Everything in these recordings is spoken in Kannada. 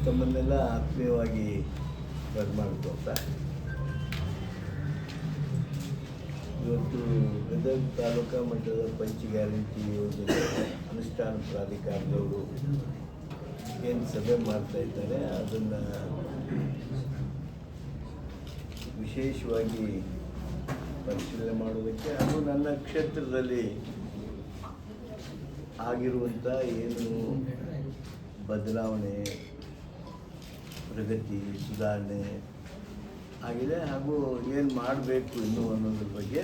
ತಮ್ಮನ್ನೆಲ್ಲ ಆತ್ಮೀಯವಾಗಿ ಬರಮಾಡ್ಕೊತ ಇವತ್ತು ಗದಗ ತಾಲೂಕಾ ಮಟ್ಟದ ಪಂಚ ಗ್ಯಾರಂಟಿ ಯೋಜನೆ ಅನುಷ್ಠಾನ ಪ್ರಾಧಿಕಾರದವರು ಏನು ಸಭೆ ಮಾಡ್ತಾ ಇದ್ದಾರೆ ಅದನ್ನು ವಿಶೇಷವಾಗಿ ಪರಿಶೀಲನೆ ಮಾಡೋದಕ್ಕೆ ಹಾಗೂ ನನ್ನ ಕ್ಷೇತ್ರದಲ್ಲಿ ಆಗಿರುವಂಥ ಏನು ಬದಲಾವಣೆ ಪ್ರಗತಿ ಸುಧಾರಣೆ ಆಗಿದೆ ಹಾಗೂ ಏನು ಮಾಡಬೇಕು ಇನ್ನೂ ಅನ್ನೋದ್ರ ಬಗ್ಗೆ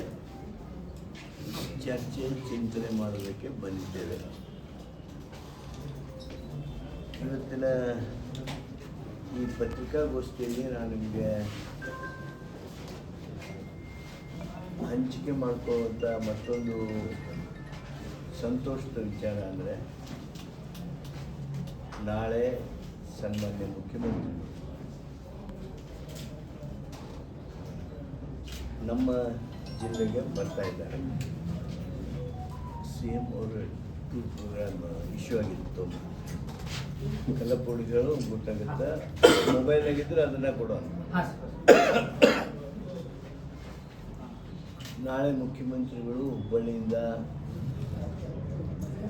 ಚರ್ಚೆ ಚಿಂತನೆ ಮಾಡೋದಕ್ಕೆ ಬಂದಿದ್ದೇವೆ. ಇವತ್ತಿನ ಈ ಪತ್ರಿಕಾಗೋಷ್ಠಿಯಲ್ಲಿ ನಾನು ನಿಮಗೆ ಹಂಚಿಕೆ ಮಾಡ್ಕೊಳ್ಳುವಂಥ ಮತ್ತೊಂದು ಸಂತೋಷದ ವಿಚಾರ ಅಂದರೆ ನಾಳೆ ಸನ್ಮಾನ್ಯ ಮುಖ್ಯಮಂತ್ರಿ ನಮ್ಮ ಜಿಲ್ಲೆಗೆ ಬರ್ತಾ ಇದ್ದಾರೆ. ಸಿ ಎಂ ಅವರು ಟೂರ್ ಪ್ರೋಗ್ರಾಮ್ ಇಶ್ಯೂ ಆಗಿತ್ತು. ಎಲ್ಲ ಪೋಡಿಗಳು ಗೊತ್ತಾಗುತ್ತೆ, ಮೊಬೈಲ್ನಾಗಿದ್ದರೆ ಅದನ್ನು ಕೊಡೋಣ. ನಾಳೆ ಮುಖ್ಯಮಂತ್ರಿಗಳು ಹುಬ್ಬಳ್ಳಿಯಿಂದ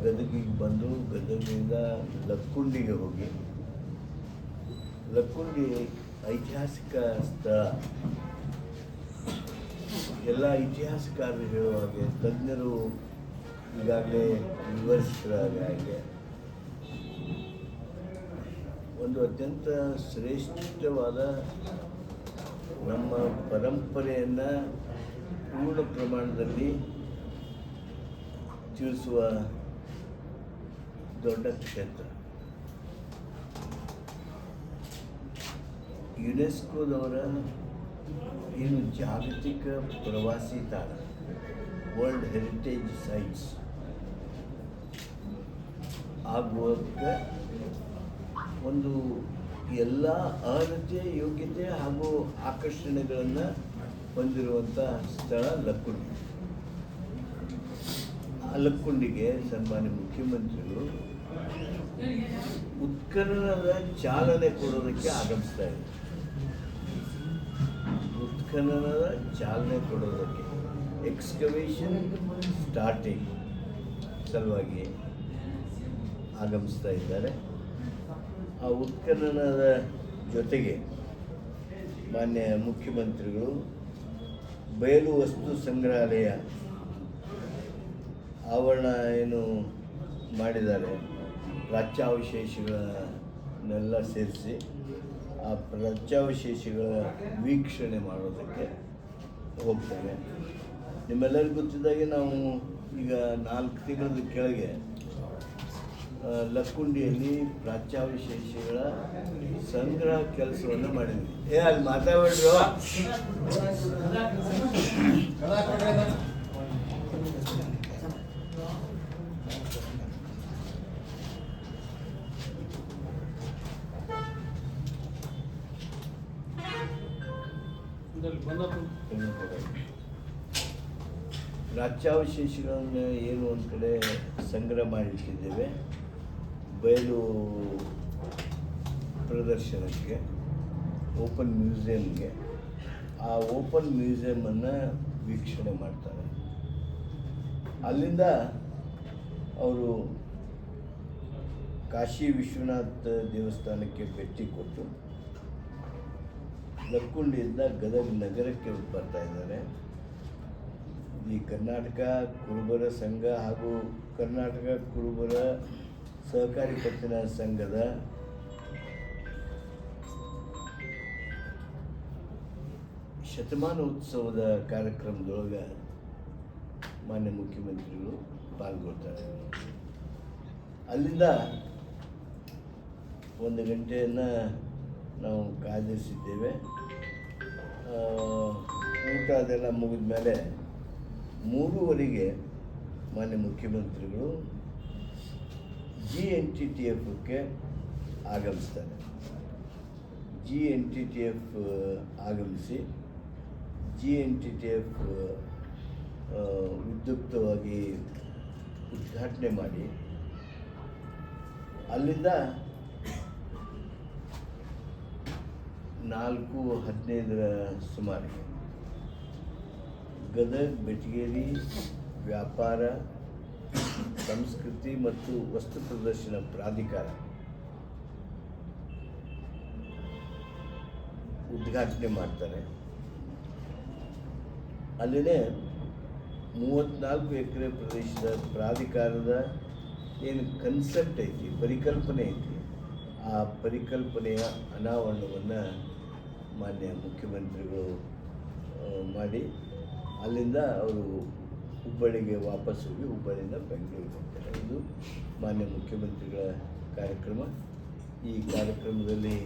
ಗದಗಿಗೆ ಬಂದು ಗದಗಿನಿಂದ ಲಕ್ಕುಂಡಿಗೆ ಹೋಗಿ, ಲಕ್ಕುಂಡಿ ಐತಿಹಾಸಿಕ ಸ್ಥಳ, ಎಲ್ಲ ಇತಿಹಾಸಕಾರರು ಹೇಳುವ ಹಾಗೆ ತಜ್ಞರು ಈಗಾಗಲೇ ವಿವರಿಸಿದ ಹಾಗೆ ಒಂದು ಅತ್ಯಂತ ಶ್ರೇಷ್ಠವಾದ ನಮ್ಮ ಪರಂಪರೆಯನ್ನು ಪೂರ್ಣ ಪ್ರಮಾಣದಲ್ಲಿ ತಿಳಿಸುವ ದೊಡ್ಡ ಕ್ಷೇತ್ರ. ಯುನೆಸ್ಕೋದವರ ಏನು ಜಾಗತಿಕ ಪ್ರವಾಸಿ ತಾಣ, ವರ್ಲ್ಡ್ ಹೆರಿಟೇಜ್ ಸೈಟ್ಸ್ ಆಗುವುದಕ್ಕೆ ಒಂದು ಎಲ್ಲ ಅರ್ಹತೆ, ಯೋಗ್ಯತೆ ಹಾಗೂ ಆಕರ್ಷಣೆಗಳನ್ನು ಹೊಂದಿರುವಂಥ ಸ್ಥಳ ಲಕ್ಕುಂಡಿ. ಆ ಲಕ್ಕುಂಡಿಗೆ ಸನ್ಮಾನ್ಯ ಮುಖ್ಯಮಂತ್ರಿಗಳು ಉತ್ಖನನದ ಚಾಲನೆ ಕೊಡೋದಕ್ಕೆ ಆಗಮಿಸ್ತಾ ಇದ್ದಾರೆ. ಉತ್ಖನನದ ಚಾಲನೆ ಕೊಡೋದಕ್ಕೆ, ಎಕ್ಸ್ಕವೇಷನ್ ಸ್ಟಾರ್ಟಿಂಗ್ ಸಲುವಾಗಿ ಆಗಮಿಸ್ತಾ ಇದ್ದಾರೆ. ಆ ಉತ್ಖನನದ ಜೊತೆಗೆ ಮಾನ್ಯ ಮುಖ್ಯಮಂತ್ರಿಗಳು ಬಯಲು ವಸ್ತು ಸಂಗ್ರಹಾಲಯ ಆವರಣ ಏನು ಮಾಡಿದ್ದಾರೆ, ಪ್ರಾಚ್ಯಾವಶೇಷಗಳನ್ನೆಲ್ಲ ಸೇರಿಸಿ ಆ ಪ್ರಾಚ್ಯಾವಶೇಷಗಳ ವೀಕ್ಷಣೆ ಮಾಡೋದಕ್ಕೆ ಹೋಗ್ತೇವೆ. ನಿಮ್ಮೆಲ್ಲರಿಗೂ ಗೊತ್ತಿದ್ದಾಗೆ ನಾವು ಈಗ 4 ತಿಂಗಳ ಕೆಳಗೆ ಲಕ್ಕುಂಡಿಯಲ್ಲಿ ಪ್ರಾಚ್ಯಾವಶೇಷಗಳ ಸಂಗ್ರಹ ಕೆಲಸವನ್ನು ಮಾಡಿದ್ವಿ. ಅಲ್ಲಿ ಮಾತಾಡ್ರು ಪ್ರಾಚ್ಯಾವಶೇಷಗಳನ್ನು ಏನು ಒಂದು ಕಡೆ ಸಂಗ್ರಹ ಮಾಡಿಟ್ಟಿದ್ದೇವೆ ಬಯಲು ಪ್ರದರ್ಶನಕ್ಕೆ, ಓಪನ್ ಮ್ಯೂಸಿಯಂಗೆ. ಆ ಓಪನ್ ಮ್ಯೂಸಿಯಮನ್ನು ವೀಕ್ಷಣೆ ಮಾಡ್ತಾರೆ. ಅಲ್ಲಿಂದ ಅವರು ಕಾಶಿ ವಿಶ್ವನಾಥ ದೇವಸ್ಥಾನಕ್ಕೆ ಭೇಟಿ ಕೊಟ್ಟು ಲಕ್ಕುಂಡಿಯಿಂದ ಗದಗ ನಗರಕ್ಕೆ ಬರ್ತಾ ಇದ್ದಾರೆ. ಈ ಕರ್ನಾಟಕ ಕುರುಬರ ಸಂಘ ಹಾಗೂ ಕರ್ನಾಟಕ ಕುರುಬರ ಸಹಕಾರಿ ಪತ್ತಿನ ಸಂಘದ ಶತಮಾನ ಉತ್ಸವದ ಕಾರ್ಯಕ್ರಮದೊಳಗೆ ಮಾನ್ಯ ಮುಖ್ಯಮಂತ್ರಿಗಳು ಪಾಲ್ಗೊಳ್ತಾರೆ. ಅಲ್ಲಿಂದ 1 ಗಂಟೆಯನ್ನು ನಾವು ಕಾದಿರಿಸಿದ್ದೇವೆ. ಊಟ ಅದೆಲ್ಲ ಮುಗಿದ ಮೇಲೆ 3:15ಗೆ ಮಾನ್ಯ ಮುಖ್ಯಮಂತ್ರಿಗಳು GNTTFಕ್ಕೆ ಆಗಮಿಸ್ತಾರೆ. GNTTF ಆಗಮಿಸಿ GNTTF ವಿದ್ಯುಕ್ತವಾಗಿ ಉದ್ಘಾಟನೆ ಮಾಡಿ ಅಲ್ಲಿಂದ 4:15 ಸುಮಾರಿಗೆ ಗದಗ ಬೆಟಗೇರಿ ವ್ಯಾಪಾರ ಸಂಸ್ಕೃತಿ ಮತ್ತು ವಸ್ತು ಪ್ರದರ್ಶನ ಪ್ರಾಧಿಕಾರ ಉದ್ಘಾಟನೆ ಮಾಡ್ತಾರೆ. ಅಲ್ಲೇ 34 ಎಕರೆ ಪ್ರದೇಶದ ಪ್ರಾಧಿಕಾರದ ಏನು ಕನ್ಸೆಪ್ಟ್ ಐತಿ, ಪರಿಕಲ್ಪನೆ ಐತಿ, ಆ ಪರಿಕಲ್ಪನೆಯ ಅನಾವರಣವನ್ನು ಮಾನ್ಯ ಮುಖ್ಯಮಂತ್ರಿಗಳು ಮಾಡಿ ಅಲ್ಲಿಂದ ಅವರು ಹುಬ್ಬಳ್ಳಿಗೆ ವಾಪಸ್ ಹೋಗಿ ಹುಬ್ಬಳ್ಳಿಯಿಂದ ಬೆಂಗಳೂರಿಗೆ ಹೋಗ್ತಾರೆ. ಇದು ಮಾನ್ಯ ಮುಖ್ಯಮಂತ್ರಿಗಳ ಕಾರ್ಯಕ್ರಮ. ಈ ಕಾರ್ಯಕ್ರಮದಲ್ಲಿ